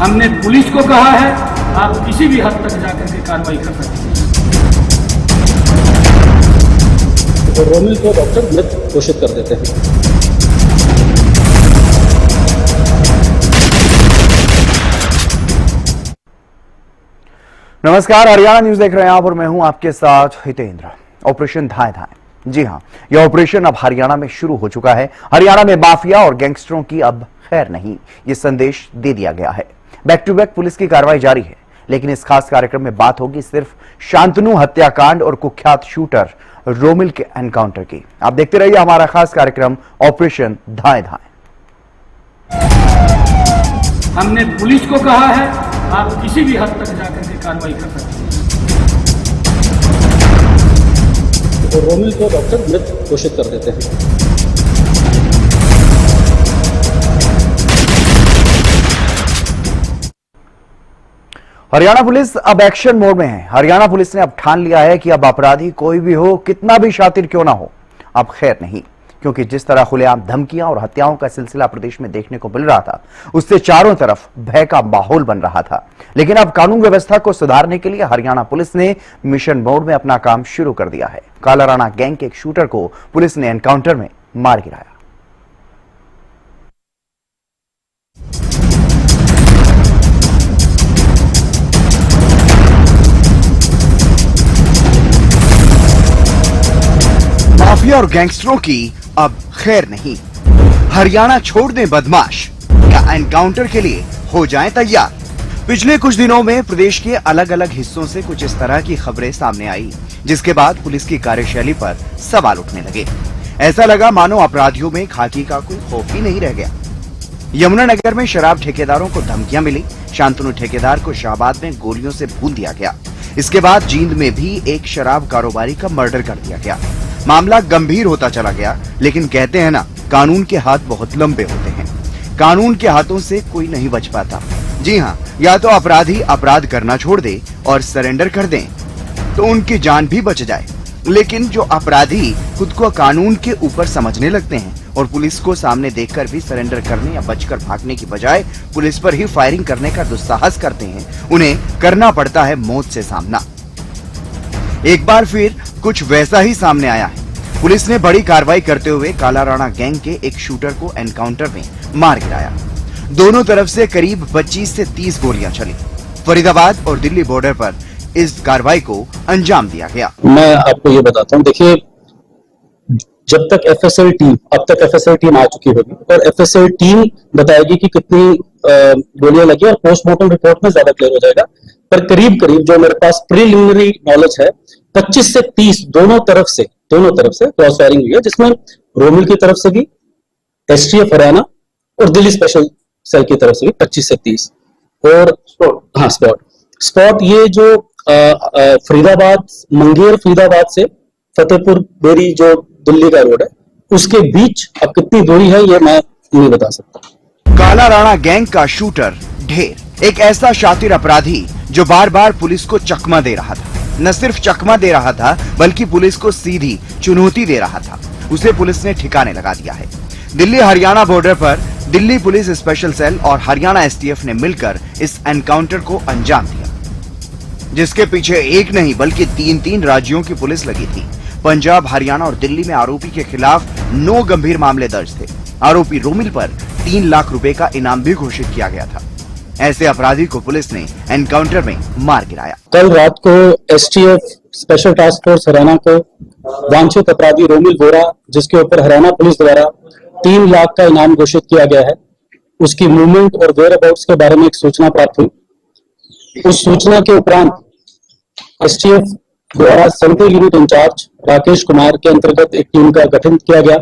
हमने पुलिस को कहा है आप किसी भी हद तक जाकर के कार्रवाई कर सकते हैं। तो रोमिल को डॉक्टर मृत घोषित कर देते हैं। नमस्कार, हरियाणा न्यूज देख रहे हैं आप और मैं हूं आपके साथ हितेंद्र। ऑपरेशन धाए धाए, जी हां, यह ऑपरेशन अब हरियाणा में शुरू हो चुका है। हरियाणा में माफिया और गैंगस्टरों की अब खैर नहीं, ये संदेश दे दिया गया है। बैक टू बैक पुलिस की कार्रवाई जारी है, लेकिन इस खास कार्यक्रम में बात होगी सिर्फ शांतनु हत्याकांड और कुख्यात शूटर रोमिल के एनकाउंटर की। आप देखते रहिए हमारा खास कार्यक्रम ऑपरेशन धाए धाए। हमने पुलिस को कहा है आप किसी भी हद तक जाकर के कार्रवाई कर सकते हैं। तो रोमिल को डॉक्टर मृत घोषित कर देते हैं। हरियाणा पुलिस अब एक्शन मोड में है। हरियाणा पुलिस ने अब ठान लिया है कि अब अपराधी कोई भी हो, कितना भी शातिर क्यों ना हो, अब खैर नहीं। क्योंकि जिस तरह खुलेआम धमकियां और हत्याओं का सिलसिला प्रदेश में देखने को मिल रहा था, उससे चारों तरफ भय का माहौल बन रहा था। लेकिन अब कानून व्यवस्था को सुधारने के लिए हरियाणा पुलिस ने मिशन मोड में अपना काम शुरू कर दिया है। कालाराणा गैंग के एक शूटर को पुलिस ने एनकाउंटर में मार गिराया। माफिया और गैंगस्टरों की अब खैर नहीं। हरियाणा छोड़ दें बदमाश, या एनकाउंटर के लिए हो जाएं तैयार। पिछले कुछ दिनों में प्रदेश के अलग अलग हिस्सों से कुछ इस तरह की खबरें सामने आई, जिसके बाद पुलिस की कार्यशैली पर सवाल उठने लगे। ऐसा लगा मानो अपराधियों में खाकी का कोई खौफ ही नहीं रह गया। यमुनानगर में शराब ठेकेदारों को धमकियां मिली। शांतनु ठेकेदार को शाहबाद में गोलियों से भून दिया गया। इसके बाद जींद में भी एक शराब कारोबारी का मर्डर कर दिया गया। मामला गंभीर होता चला गया, लेकिन कहते हैं ना, कानून के हाथ बहुत लंबे होते हैं। कानून के हाथों से कोई नहीं बच पाता। जी हां, या तो अपराधी अपराध करना छोड़ दे और सरेंडर कर दें तो उनकी जान भी बच जाए, लेकिन जो अपराधी खुद को कानून के ऊपर समझने लगते हैं और पुलिस को सामने देखकर भी सरेंडर करने या बचकर भागने की बजाय पुलिस पर ही फायरिंग करने का दुस्साहस करते हैं, उन्हें करना पड़ता है मौत से सामना। एक बार फिर कुछ वैसा ही सामने आया है। पुलिस ने बड़ी कार्रवाई करते हुए कालाराणा गैंग के एक शूटर को एनकाउंटर में मार गिराया। दोनों तरफ से करीब 25 से 30 गोलियां चली। फरीदाबाद और दिल्ली बॉर्डर पर इस कार्रवाई को अंजाम दिया गया। मैं आपको ये बताता हूँ, देखिए, जब तक एफएसएल टीम, अब तक एफएसएल टीम आ चुकी होगी और एफएसएल टीम बताएगी कि कितनी गोलियां लगी और पोस्टमार्टम रिपोर्ट में ज्यादा क्लियर हो जाएगा। पर करीब करीब जो मेरे पास प्रीलिमिनरी नॉलेज है, 25 से 30 दोनों तरफ से क्रॉस फायरिंग हुई है, जिसमें रोमिल की तरफ से भी, एसटीएफ हरियाणा और दिल्ली स्पेशल सेल की तरफ से भी 25 से 30 और स्पॉट ये जो फरीदाबाद, मंगेर फरीदाबाद से फतेहपुर बेरी जो दिल्ली का रोड है, उसके बीच अब कितनी दूरी है ये मैं नहीं बता सकता। कालाराणा गैंग का शूटर ढेर, एक ऐसा शातिर अपराधी जो बार बार पुलिस को चकमा दे रहा था। न सिर्फ चकमा दे रहा था, बल्कि पुलिस को सीधी चुनौती दे रहा था। उसे पुलिस ने ठिकाने लगा दिया है। दिल्ली हरियाणा बॉर्डर पर दिल्ली पुलिस स्पेशल सेल और हरियाणा एसटीएफ ने मिलकर इस एनकाउंटर को अंजाम दिया, जिसके पीछे एक नहीं बल्कि 3 राज्यों की पुलिस लगी थी। पंजाब, हरियाणा और दिल्ली में आरोपी के खिलाफ 9 गंभीर मामले दर्ज थे। आरोपी रोमिल पर 3 लाख रुपए का इनाम भी घोषित किया गया था। ऐसे अपराधी को पुलिस ने एनकाउंटर में मार गिराया। कल रात को STF special task force Haryana को वांछित अपराधी रोमिल वोरा, जिसके ऊपर हरियाणा पुलिस द्वारा 3 लाख का इनाम घोषित किया गया है, उसकी मूवमेंट और वेयर अबाउट्स के बारे में एक सूचना प्राप्त हुई। उस सूचना के उपरांत एसटीएफ द्वारा central unit incharge Rakesh Kumar के अंतर्गत एक टीम का गठन किया गया।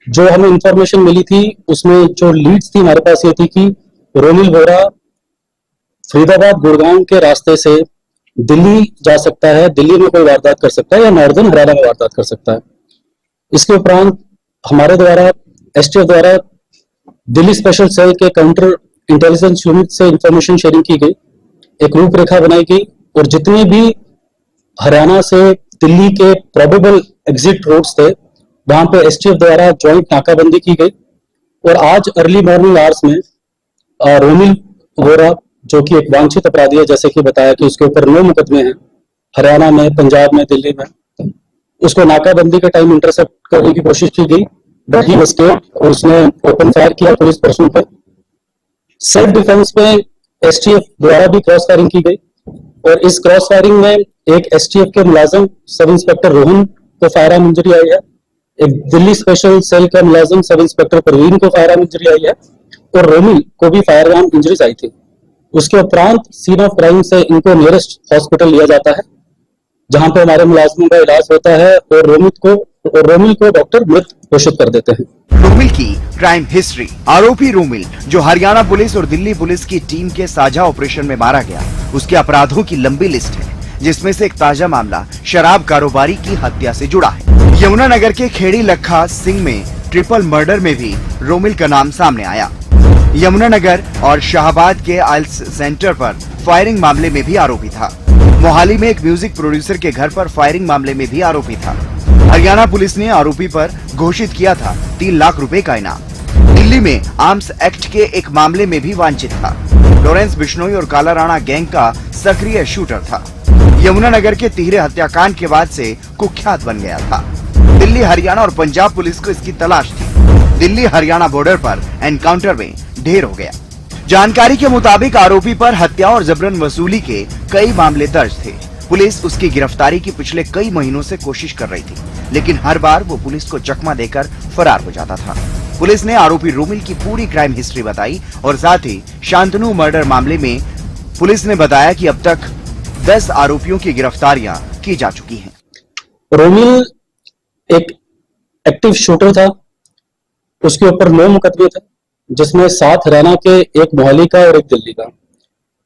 जो हमें इंफॉर्मेशन मिली थी, उसमें जो लीड्स थी हमारे पास ये थी कि रोमिल वोरा फरीदाबाद गुड़गांव के रास्ते से दिल्ली जा सकता है, दिल्ली में कोई वारदात कर सकता है या नॉर्दर्न हरियाणा में वारदात कर सकता है। इसके उपरांत हमारे द्वारा, एसटीएफ द्वारा दिल्ली स्पेशल सेल के काउंटर इंटेलिजेंस यूनिट से इंफॉर्मेशन शेयरिंग की गई, एक रूपरेखा बनाई गई और जितने भी हरियाणा से दिल्ली के प्रोबेबल एग्जिट रोड्स थे, वहां पे एसटीएफ द्वारा ज्वाइंट नाकाबंदी की गई और आज अर्ली मॉर्निंग आवर्स में रोमिल वोरा, जो कि एक वांछित अपराधी है, जैसे कि बताया कि उसके ऊपर 9 मुकदमे हैं हरियाणा में, पंजाब में, दिल्ली में। उसको नाकाबंदी के टाइम इंटरसेप्ट करने की कोशिश की गई, बट ही एस्केप्ड और उसने ओपन फायर किया पुलिस पर्सन पर। सेल्फ डिफेंस में एसटीएफ द्वारा भी क्रॉस फायरिंग की गई और इस क्रॉस फायरिंग में एक एसटीएफ के मुलाजिम सब इंस्पेक्टर रोहन को फायर आर्म इंजरी आई है, एक दिल्ली स्पेशल सेल का मुलाजिम सब इंस्पेक्टर परवीन को फायर आर्म इंजरी आई है और रोमिल को भी फायर आर्म इंजरीज आई थी। उसके उपरांत सीन ऑफ क्राइम से इनको नियरेस्ट हॉस्पिटल लिया जाता है, जहां पे हमारे मुलाजिमों का इलाज होता है और रोमिल को डॉक्टर मृत घोषित कर देते हैं। रोमिल की क्राइम हिस्ट्री। आरोपी रोमिल, जो हरियाणा पुलिस और दिल्ली पुलिस की टीम के साझा ऑपरेशन में मारा गया, उसके अपराधों की लंबी लिस्ट है, जिसमें से एक ताजा मामला शराब कारोबारी की हत्या से जुड़ा है। यमुनानगर के खेड़ी लखा सिंह में ट्रिपल मर्डर में भी रोमिल का नाम सामने आया। यमुनानगर और शाहबाद के आइल्स सेंटर पर फायरिंग मामले में भी आरोपी था। मोहाली में एक म्यूजिक प्रोड्यूसर के घर पर फायरिंग मामले में भी आरोपी था। हरियाणा पुलिस ने आरोपी पर घोषित किया था 3 लाख रुपए का इनाम। दिल्ली में आर्म्स एक्ट के एक मामले में भी वांछित था। लॉरेंस बिश्नोई और काला राणा गैंग का सक्रिय शूटर था। यमुनानगर के तिहरे हत्याकांड के बाद से कुख्यात बन गया था। दिल्ली, हरियाणा और पंजाब पुलिस को इसकी तलाश थी। दिल्ली हरियाणा बॉर्डर पर एनकाउंटर में ढेर हो गया। जानकारी के मुताबिक आरोपी पर हत्या और जबरन वसूली के कई मामले दर्ज थे। पुलिस उसकी गिरफ्तारी की पिछले कई महीनों से कोशिश कर रही थी, लेकिन हर बार वो पुलिस को चकमा देकर फरार हो जाता था। पुलिस ने आरोपी रोमिल की पूरी क्राइम हिस्ट्री बताई और साथ ही शांतनु मर्डर मामले में पुलिस ने बताया कि अब तक 10 आरोपियों की गिरफ्तारियां की जा चुकी हैं। रोमिल एक एक्टिव शूटर था, उसके ऊपर 9 मुकदमे थे, जिसमें 7 हरियाणा के, एक मोहाली का और एक दिल्ली का।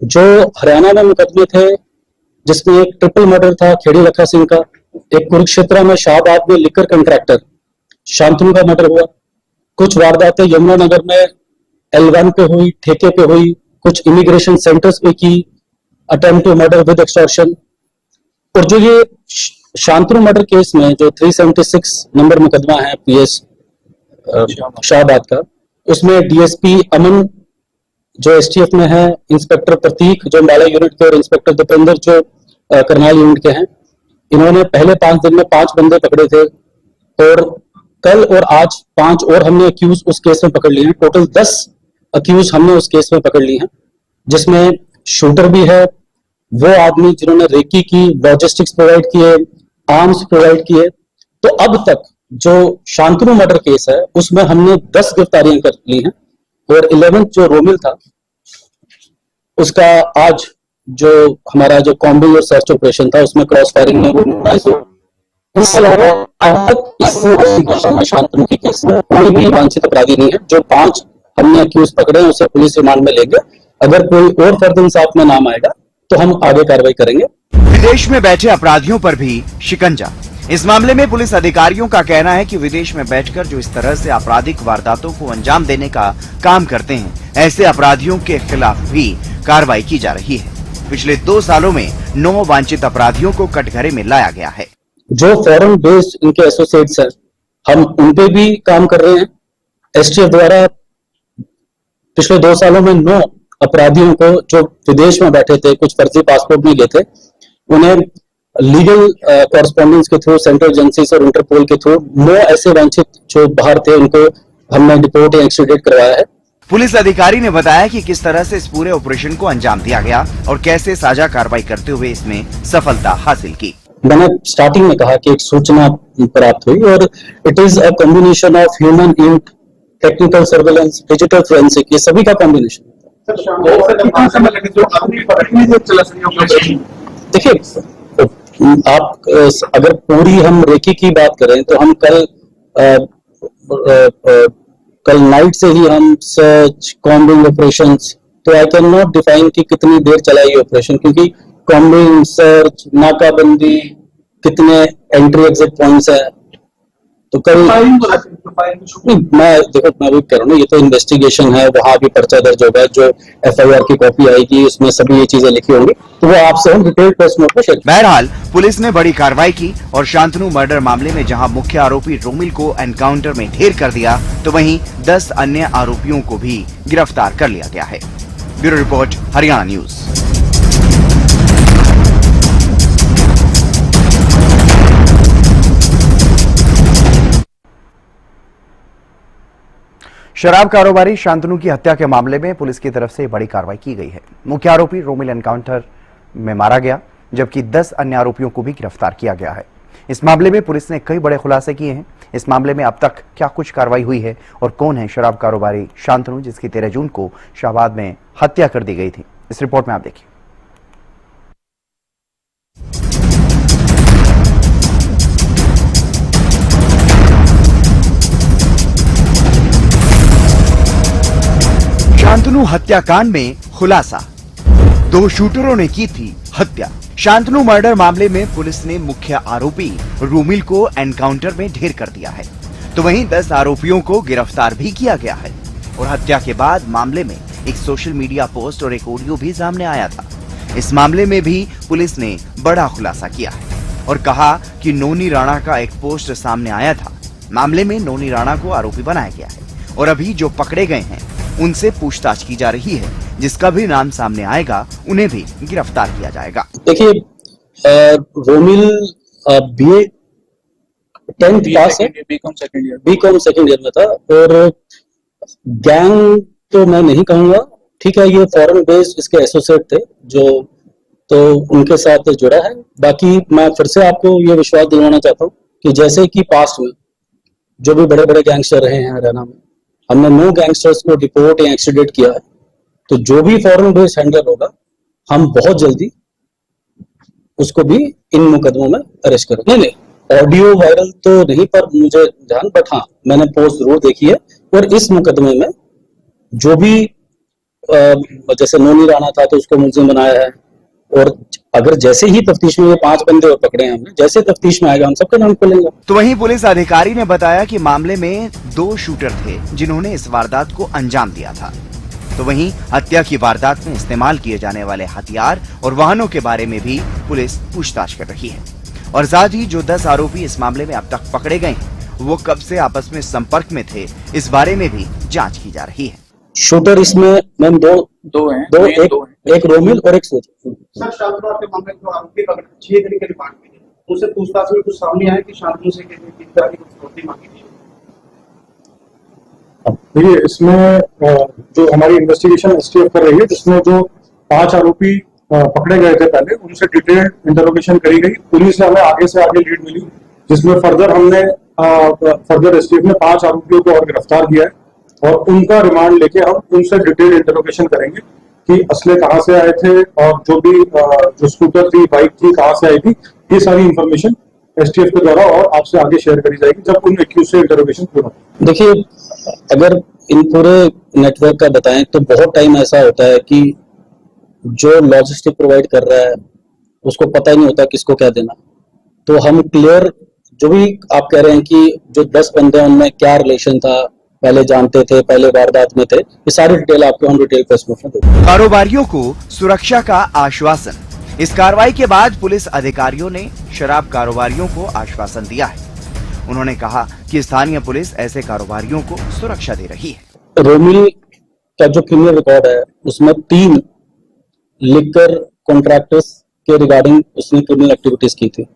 जो हरियाणा में मुकदमे थे, जिसमें एक ट्रिपल मर्डर था खेड़ी लखा सिंह का, एक कुरुक्षेत्र में शाहबाद में लिकर कॉन्ट्रैक्टर शांतनु का मर्डर हुआ, कुछ वारदातें यमुनानगर में L1 पे हुई, ठेके पे हुई, कुछ इमिग्रेशन सेंटर्स पे की, attempt to murder with extortion. और जो ये शांतनु मर्डर केस में जो 376 नंबर मुकदमा है PS शाहबाद का, उसमें डीएसपी अमन जो एसटीएफ में है, इंस्पेक्टर प्रतीक जो अम्बाला यूनिट के और इंस्पेक्टर दीपेंद्र जो करनाल यूनिट के हैं, इन्होंने पहले 5 दिन में 5 बंदे पकड़े थे और कल और आज 5 और हमने अक्यूज उस केस में पकड़ लिए हैं। टोटल 10 अक्यूज हमने उस केस में पकड़ लिए हैं, जिसमें शूटर भी है, वो आदमी जिन्होंने रेकी की, लॉजिस्टिक्स प्रोवाइड किए, आर्म्स प्रोवाइड किए। तो अब तक जो शांतनु मर्डर केस है, उसमें हमने 10 गिरफ्तारियां कर ली हैं और 11th जो रोमिल था, उसका आज जो हमारा जो कॉम्बिंग और सर्च ऑपरेशन था, उसमें क्रॉस फायरिंग में शांतनु के केस में कोई भी वांछित अपराधी नहीं है। जो 5 हमने अक्यूज पकड़े हैं, उसे पुलिस रिमांड में लेंगे। अगर कोई और फर्दर इंसाफ में नाम आएगा तो हम आगे कार्रवाई करेंगे। विदेश में बैठे अपराधियों पर भी शिकंजा। इस मामले में पुलिस अधिकारियों का कहना है कि विदेश में बैठकर जो इस तरह से आपराधिक वारदातों को अंजाम देने का काम करते हैं, ऐसे अपराधियों के खिलाफ भी कार्रवाई की जा रही है। पिछले 2 सालों में 9 वांछित अपराधियों को कटघरे में लाया गया है। जो फॉरेन बेस्ड इनके एसोसिएट्स हैं, हम उन पे भी काम कर रहे हैं। एसटीएफ द्वारा पिछले 2 सालों में 9 अपराधियों को जो विदेश में बैठे थे, कुछ फर्जी पासपोर्ट नहीं लेते, उन्हें लीगल कॉरेस्पॉन्डेंस के थ्रू, सेंट्रल एजेंसीज और इंटरपोल के थ्रू 9 ऐसे वांछित जो बाहर थे, उनको हमने डिपोर्ट या एक्सट्राडिट करवाया है। पुलिस अधिकारी ने बताया कि किस तरह से इस पूरे ऑपरेशन को अंजाम दिया गया और कैसे साझा कार्रवाई करते हुए इसमें सफलता हासिल की। मैंने स्टार्टिंग में कहा कि एक सूचना प्राप्त हुई और it is a combination of human ink, technical surveillance, digital forensic, ये सभी का कॉम्बिनेशन। देखिए, आप अगर पूरी हम रेकी की बात करें तो हम कल नाइट से ही हम सर्च, कॉम्बिंग ऑपरेशंस, तो आई कैन नॉट डिफाइन कि कितनी देर चला ये ऑपरेशन, क्योंकि कॉम्बिंग, सर्च, नाकाबंदी, कितने एंट्री एग्जिट पॉइंट्स है। तो कल मैं भी कह रहा हूँ, ये तो इन्वेस्टिगेशन है, वहां भी पर्चा दर्ज होगा, जो FIR की कॉपी आएगी उसमें सभी ये चीजें लिखी होंगी, तो वो आपसे हम डिटेल प्रेस नोट में शेयर। बहरहाल पुलिस ने बड़ी कार्रवाई की और शांतनु मर्डर मामले में जहां मुख्य आरोपी रोमिल को एनकाउंटर में ढेर कर दिया, तो वहीं 10 अन्य आरोपियों को भी गिरफ्तार कर लिया गया है। Bureau report, Haryana news. शराब कारोबारी शांतनु की हत्या के मामले में पुलिस की तरफ से बड़ी कार्रवाई की गई है। मुख्य आरोपी रोमिल एनकाउंटर में मारा गया, जबकि 10 अन्य आरोपियों को भी गिरफ्तार किया गया है। इस मामले में पुलिस ने कई बड़े खुलासे किए हैं। इस मामले में अब तक क्या कुछ कार्रवाई हुई है और कौन है शराब कारोबारी शांतनु, जिसकी 13 जून को शाहबाद में हत्या कर दी गई थी, इस रिपोर्ट में आप देखिए। शांतनु हत्याकांड में खुलासा, 2 शूटरों ने की थी हत्या। शांतनु मर्डर मामले में पुलिस ने मुख्य आरोपी रोमिल को एनकाउंटर में ढेर कर दिया है, तो वहीं 10 आरोपियों को गिरफ्तार भी किया गया है। और हत्या के बाद मामले में एक सोशल मीडिया पोस्ट और एक ऑडियो भी सामने आया था। इस मामले में भी पुलिस ने बड़ा खुलासा किया है और कहा कि नोनी राणा का एक पोस्ट सामने आया था। मामले में नोनी राणा को आरोपी बनाया गया है और अभी जो पकड़े गए हैं उनसे पूछताछ की जा रही है। जिसका भी नाम सामने आएगा उन्हें भी गिरफ्तार किया जाएगा। देखिए, रोमिल बीए 10th पास है, बीकॉम सेकंड ईयर में था। और गैंग तो मैं नहीं कहूंगा, ठीक है, ये फॉरेन बेस्ड इसके एसोसिएट थे जो, तो उनके साथ जुड़ा है। बाकी मैं फिर से आपको ये विश्वास दिलवाना चाहता हूँ कि जैसे कि पास्ट में जो भी बड़े बड़े गैंगस्टर रहे हैं हरियाणा में, हमने 9 गैंगस्टर्स को डिपोर्ट या एक्सीडेट किया है। तो जो भी फॉरेन बेस्ड हैंडलर होगा, हम बहुत जल्दी उसको भी इन मुकदमों में अरेस्ट करेंगे। नहीं, ऑडियो वायरल तो नहीं, पर मुझे ध्यान, बट हाँ, मैंने पोस्ट जरूर देखी है। और इस मुकदमे में जो भी जैसे नोनी राणा था तो उसको मुलजिम बनाया है। और अगर जैसे ही तफ्तीश में ये 5 बंदे और पकड़े हैं हमने, जैसे तफ्तीश में आएगा हम सबका नाम खोलेंगे। तो वहीं पुलिस अधिकारी ने बताया कि मामले में 2 शूटर थे जिन्होंने इस वारदात को अंजाम दिया था। तो वहीं हत्या की वारदात में इस्तेमाल किए जाने वाले हथियार और वाहनों के बारे में भी पुलिस पूछताछ कर रही है। और साथ ही जो 10 आरोपी इस मामले में अब तक पकड़े गए हैं, वो कब से आपस में संपर्क में थे, इस बारे में भी जांच की जा रही है। शूटर इसमें मैम दो हैं, एक रोमिल और एक सोच। सर, शांतनु आपके मामले में आरोपी पकड़ 6 दिन के रिमांड में, उनसे पूछताछ में कुछ सामने आया कि शांतनु से किस तरह की फिरौती मांगी थी? देखिए, इसमें जो हमारी इन्वेस्टिगेशन एसटीएफ कर रही है, जिसमें जो 5 आरोपी पकड़े गए थे पहले, उनसे डिटेल्ड इंटरोगेशन करी गई। पुलिस से हमें आगे से आगे लीड मिली, जिसमें फर्दर एसटीएफ ने 5 आरोपियों को और गिरफ्तार किया है। और उनका रिमांड लेके हम उनसे डिटेल इंटरोगेशन करेंगे कि असले कहाँ से आए थे और जो भी जो स्कूटर थी, बाइक थी, कहाँ से आई थी। ये सारी इंफॉर्मेशन एसटीएफ के द्वारा और आपसे आगे शेयर करी जाएगी जब उन एक्यूज से इंटरोगेशन पूरा। देखिए, अगर इन पूरे नेटवर्क का बताएं तो बहुत टाइम ऐसा होता है कि जो लॉजिस्टिक प्रोवाइड कर रहा है उसको पता ही नहीं होता किसको क्या देना। तो हम क्लियर, जो भी आप कह रहे हैं कि जो 10 बंदे हैं उनमें क्या रिलेशन था, पहले जानते थे, पहले वारदात में थे, ये सारी डिटेल आपको हम डिटेल फेसबुक में देंगे। कारोबारियों को सुरक्षा का आश्वासन। इस कार्रवाई के बाद पुलिस अधिकारियों ने शराब कारोबारियों को आश्वासन दिया है। उन्होंने कहा कि स्थानीय पुलिस ऐसे कारोबारियों को सुरक्षा दे रही है। रोमिल का जो क्रिमिनल रिकॉर्ड है उसमें 3 लिकर कॉन्ट्रैक्टर्स के रिगार्डिंग उसने क्रिमिनल एक्टिविटीज की थी।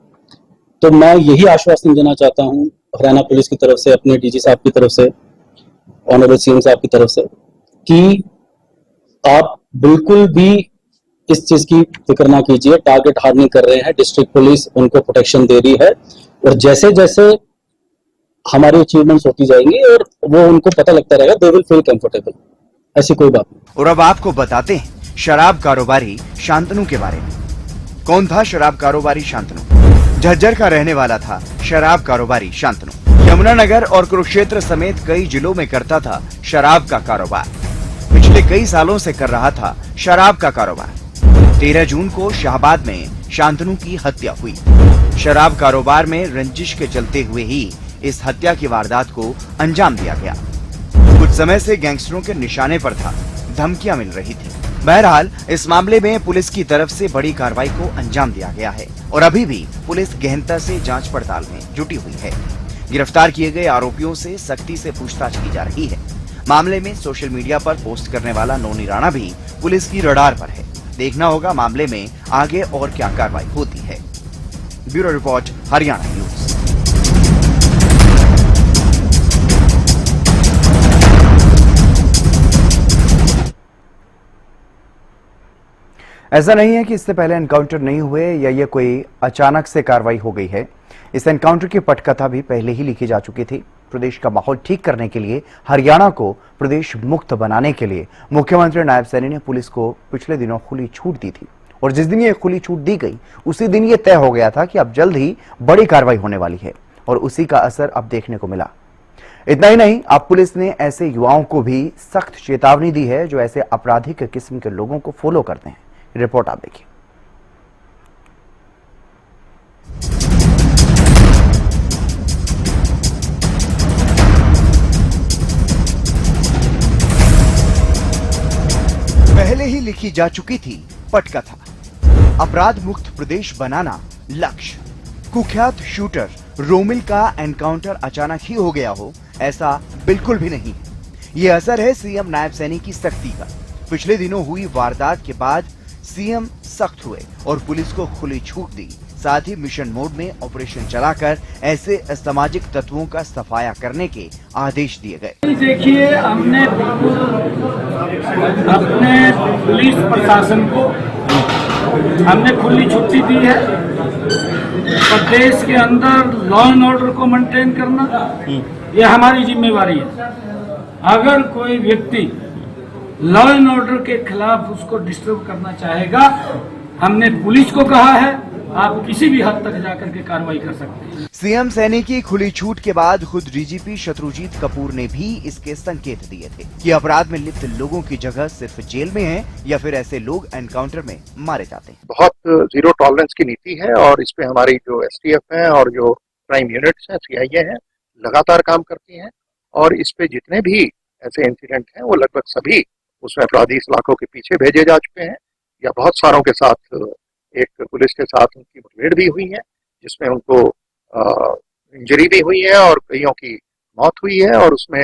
तो मैं यही आश्वासन देना चाहता हूं हरियाणा पुलिस की तरफ से, अपने डीजी साहब की तरफ से, ऑनरेबल सीएम साहब की तरफ से, कि आप बिल्कुल भी इस चीज की फिक्र ना कीजिए। टारगेट हार्डनिंग कर रहे हैं, डिस्ट्रिक्ट पुलिस उनको प्रोटेक्शन दे रही है। और जैसे जैसे हमारी अचीवमेंट्स होती जाएंगी और वो उनको पता लगता रहेगा, दे विल फील कंफर्टेबल। ऐसी कोई बात नहीं। और अब आपको बताते हैं शराब कारोबारी शांतनु के बारे में। कौन था शराब कारोबारी शांतनु? झज्जर का रहने वाला था शराब कारोबारी शांतनु। यमुनानगर और कुरुक्षेत्र समेत कई जिलों में करता था शराब का कारोबार। पिछले कई सालों से कर रहा था शराब का कारोबार। 13 जून को शाहबाद में शांतनु की हत्या हुई। शराब कारोबार में रंजिश के चलते हुए ही इस हत्या की वारदात को अंजाम दिया गया। कुछ समय से गैंगस्टरों के निशाने पर था, धमकियां मिल रही थी। बहरहाल इस मामले में पुलिस की तरफ से बड़ी कार्रवाई को अंजाम दिया गया है और अभी भी पुलिस गहनता से जांच पड़ताल में जुटी हुई है। गिरफ्तार किए गए आरोपियों से सख्ती से पूछताछ की जा रही है। मामले में सोशल मीडिया पर पोस्ट करने वाला नोनी राणा भी पुलिस की रडार पर है। देखना होगा मामले में आगे और क्या कार्रवाई होती है। Bureau report, Haryana news. ऐसा नहीं है कि इससे पहले एनकाउंटर नहीं हुए या ये कोई अचानक से कार्रवाई हो गई है। इस एनकाउंटर की पटकथा भी पहले ही लिखी जा चुकी थी। प्रदेश का माहौल ठीक करने के लिए, हरियाणा को प्रदेश मुक्त बनाने के लिए मुख्यमंत्री नायब सैनी ने पुलिस को पिछले दिनों खुली छूट दी थी और जिस दिन ये खुली छूट दी गई उसी दिन ये तय हो गया था कि अब जल्द ही बड़ी कार्रवाई होने वाली है और उसी का असर अब देखने को मिला। इतना ही नहीं, अब पुलिस ने ऐसे युवाओं को भी सख्त चेतावनी दी है जो ऐसे आपराधिक किस्म के लोगों को फॉलो करते हैं। रिपोर्ट आप देखिए। पहले ही लिखी जा चुकी थी पटकथा। अपराध मुक्त प्रदेश बनाना लक्ष्य। कुख्यात शूटर रोमिल का एनकाउंटर अचानक ही हो गया हो, ऐसा बिल्कुल भी नहीं है। यह असर है सीएम नायब सैनी की सख्ती का। पिछले दिनों हुई वारदात के बाद सीएम सख्त हुए और पुलिस को खुली छूट दी। साथ ही मिशन मोड में ऑपरेशन चलाकर ऐसे असामाजिक तत्वों का सफाया करने के आदेश दिए गए। देखिए, हमने अपने पुलिस प्रशासन को हमने खुली छुट्टी दी है। प्रदेश के अंदर लॉ एंड ऑर्डर को मेंटेन करना ये हमारी जिम्मेवारी है। अगर कोई व्यक्ति लॉ एंड ऑर्डर के खिलाफ उसको डिस्टर्ब करना चाहेगा, हमने पुलिस को कहा है आप किसी भी हद तक जाकर के कार्रवाई कर सकते हैं। सीएम सैनी की खुली छूट के बाद खुद डीजीपी शत्रुजीत कपूर ने भी इसके संकेत दिए थे कि अपराध में लिप्त लोगों की जगह सिर्फ जेल में है या फिर ऐसे लोग एनकाउंटर में मारे जाते हैं। बहुत जीरो टॉलरेंस की नीति है और इस पे हमारी जो एसटीएफ है और जो क्राइम यूनिट्स हैं, सीआईए हैं, लगातार काम करती हैं और इस पे जितने भी ऐसे इंसिडेंट हैं वो लगभग सभी उसमें अपराधी इलाकों के पीछे भेजे जा चुके हैं या बहुत सारों के साथ एक पुलिस के साथ उनकी मुठभेड़ भी हुई है जिसमें उनको इंजरी भी हुई है और कईयों की मौत हुई है और उसमें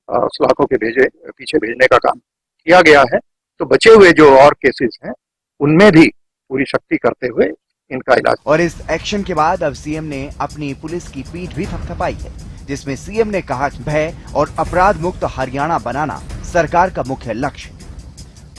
उस इलाकों के पीछे भेजने का काम किया गया है। तो बचे हुए जो और केसेस हैं उनमें भी पूरी शक्ति करते हुए इनका इलाज। और इस एक्शन के बाद अब सीएम ने अपनी पुलिस की पीठ भी थपथपाई है, जिसमें सीएम ने कहा कि भय और अपराध मुक्त हरियाणा बनाना सरकार का मुख्य लक्ष्य है।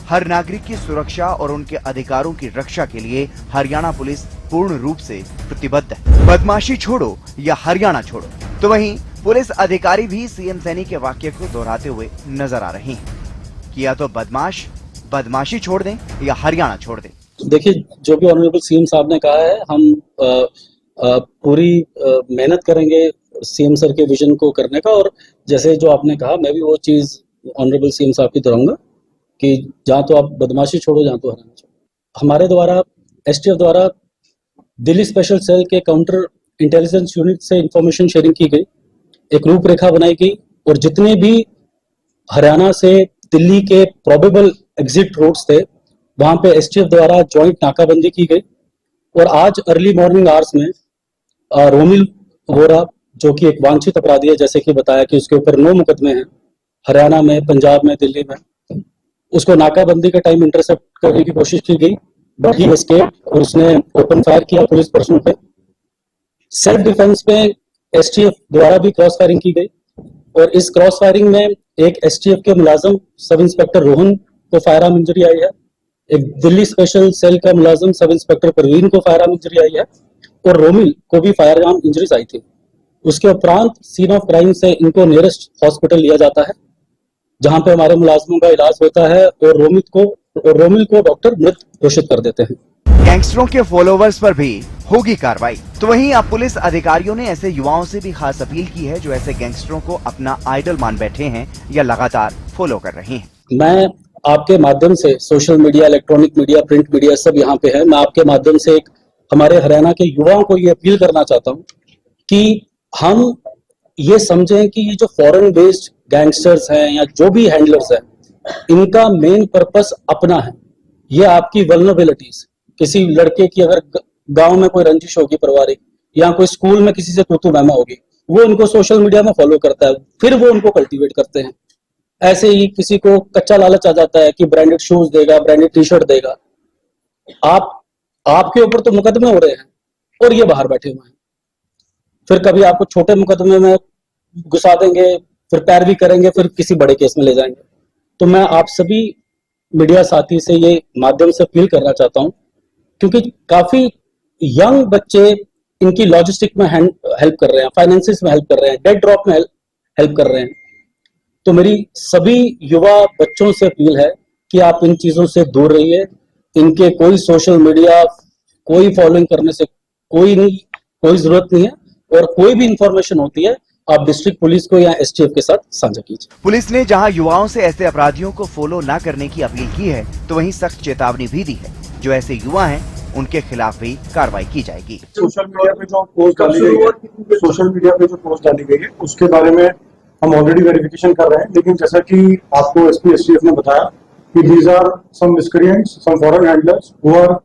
हर नागरिक की सुरक्षा और उनके अधिकारों की रक्षा के लिए हरियाणा पुलिस पूर्ण रूप से प्रतिबद्ध है। बदमाशी छोड़ो या हरियाणा छोड़ो। तो वहीं पुलिस अधिकारी भी सीएम सैनी के वाक्य को दोहराते हुए नजर आ रहे हैं कि या तो बदमाशी छोड़ दें या हरियाणा छोड़ दें। देखिए, जो भी ऑनरेबल सीएम साहब ने कहा है, हम पूरी मेहनत करेंगे सीएम सर के विजन को करने का। और जैसे जो आपने कहा, मैं भी वो चीज ऑनरेबल सीएम साहब की दोहराऊंगा कि जहाँ तो आप बदमाशी छोड़ो, जहाँ तो हरियाणा छोड़ो। हमारे द्वारा एसटीएफ द्वारा दिल्ली स्पेशल सेल के काउंटर इंटेलिजेंस यूनिट से इंफॉर्मेशन शेयरिंग की गई, एक रूपरेखा बनाई गई और जितने भी हरियाणा से दिल्ली के प्रोबेबल एग्जिट रोड्स थे वहां पे एसटीएफ द्वारा जॉइंट नाकाबंदी की गई। और आज अर्ली मॉर्निंग आवर्स में रोमिल वोरा, जो कि एक वांछित अपराधी है, जैसे कि बताया कि उसके ऊपर 9 मुकदमे हैं हरियाणा में, पंजाब में, दिल्ली में, उसको नाकाबंदी के टाइम इंटरसेप्ट करने की कोशिश की गई बट ही एस्केप्ड और उसने ओपन फायर किया पुलिस पर्सन पे। सेल्फ डिफेंस में एसटीएफ द्वारा भी क्रॉस फायरिंग की गई और इस क्रॉस फायरिंग में एक एसटीएफ के मुलाजिम सब इंस्पेक्टर रोहन को फायर आर्म इंजरी आई है, एक दिल्ली स्पेशल सेल का मुलाजिम सब इंस्पेक्टर परवीन को फायर आर्म इंजरी आई है और रोमिल को भी फायर आर्म इंजरीज आई थी। उसके उपरांत सीन ऑफ क्राइम से इनको नियरेस्ट हॉस्पिटल लिया जाता है जहां पे हमारे मुलाजिमों का इलाज होता है और रोमिल को डॉक्टर मृत घोषित कर देते हैं। गैंगस्टरों के फॉलोवर्स पर भी होगी कार्रवाई। तो वहीं अब पुलिस अधिकारियों ने ऐसे युवाओं से भी खास अपील की है जो ऐसे गैंगस्टरों को अपना आइडल मान बैठे हैं या लगातार फॉलो कर रहे हैं। मैं आपके माध्यम से, social media, electronic media, print media सब यहाँ पे है, मैं आपके माध्यम से एक हमारे हरियाणा के युवाओं को ये अपील करना चाहता हूँ कि हम ये समझें कि ये जो फॉरेन बेस्ड गैंगस्टर्स हैं या जो भी हैंडलर्स हैं, इनका मेन पर्पस अपना है। ये आपकी वल्नरेबिलिटीज, किसी लड़के की अगर गांव में कोई रंजिश होगी पारिवारिक या कोई स्कूल में किसी से तू तू मैमा होगी, वो इनको सोशल मीडिया में फॉलो करता है, फिर वो उनको कल्टीवेट करते हैं। ऐसे ही किसी को कच्चा लालच आ जाता है कि ब्रांडेड शूज देगा, ब्रांडेड टी शर्ट देगा। आपके ऊपर तो मुकदमे हो रहे हैं और ये बाहर बैठे हुए हैं। फिर कभी आपको छोटे मुकदमे में घुसा देंगे, फिर पैरवी करेंगे, फिर किसी बड़े केस में ले जाएंगे। तो मैं आप सभी मीडिया साथी से ये माध्यम से अपील करना चाहता हूं, क्योंकि काफी यंग बच्चे इनकी लॉजिस्टिक में हेल्प कर रहे हैं, फाइनेंसिस में हेल्प कर रहे हैं, डेट ड्रॉप में हेल्प कर रहे हैं। तो मेरी सभी युवा बच्चों से अपील है कि आप इन चीजों से दूर रहिए। इनके कोई सोशल मीडिया, कोई फॉलोइंग करने से कोई जरूरत नहीं है, और कोई भी इंफॉर्मेशन होती है आप डिस्ट्रिक्ट पुलिस को या एसटीएफ के साथ साझा कीजिए। पुलिस ने जहां युवाओं से ऐसे अपराधियों को फॉलो न करने की अपील की है, तो वहीं सख्त चेतावनी भी दी है। जो ऐसे युवा हैं उनके खिलाफ भी कार्रवाई की जाएगी। सोशल मीडिया पे जो पोस्ट डाली गई है उसके बारे में हम ऑलरेडी वेरिफिकेशन कर रहे हैं, लेकिन जैसा कि आपको एसपी एसटीएफ ने बताया कि these are some miscreants, some foreign handlers who are,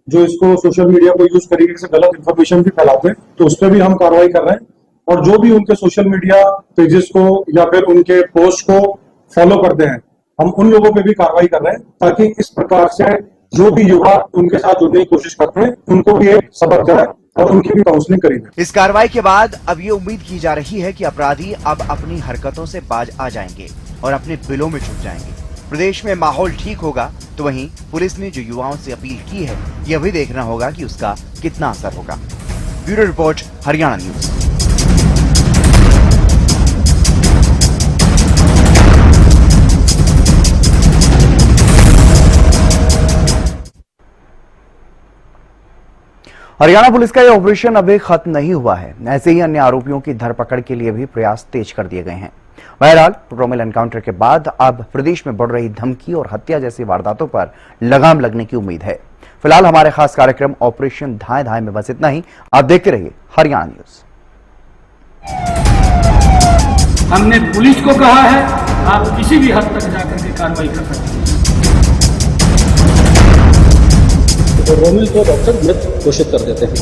जो इसको सोशल मीडिया को यूज करके से गलत इंफॉर्मेशन भी फैलाते हैं, तो उस पर भी हम कार्रवाई कर रहे हैं। और जो भी उनके सोशल मीडिया पेजेस को या फिर उनके पोस्ट को फॉलो करते हैं, हम उन लोगों पे भी कार्रवाई कर रहे हैं, ताकि इस प्रकार से जो भी युवा उनके साथ जुड़ने की कोशिश करते हैं उनको भी एक सबक जाए और उनकी भी काउंसलिंग करेंगे। इस कार्रवाई के बाद अब ये उम्मीद की जा रही है कि अपराधी अब अपनी हरकतों से बाज आ जाएंगे और अपने बिलों में छुप जाएंगे। प्रदेश में माहौल ठीक होगा, तो वहीं पुलिस ने जो युवाओं से अपील की है, यह भी देखना होगा कि उसका कितना असर होगा। Bureau report, Haryana news. Haryana police का यह ऑपरेशन अभी खत्म नहीं हुआ है। ऐसे ही अन्य आरोपियों की धरपकड़ के लिए भी प्रयास तेज कर दिए गए हैं। बहरहाल, रोमिल एनकाउंटर के बाद अब प्रदेश में बढ़ रही धमकी और हत्या जैसी वारदातों पर लगाम लगने की उम्मीद है। फिलहाल हमारे खास कार्यक्रम ऑपरेशन धाए धाए में बस इतना ही। आप देखते रहिए हरियाणा न्यूज। हमने पुलिस को कहा है, आप किसी भी हद तक जाकर के कार्रवाई कर सकते हैं। तो रोमिल को डॉक्टर मृत घोषित कर देते हैं।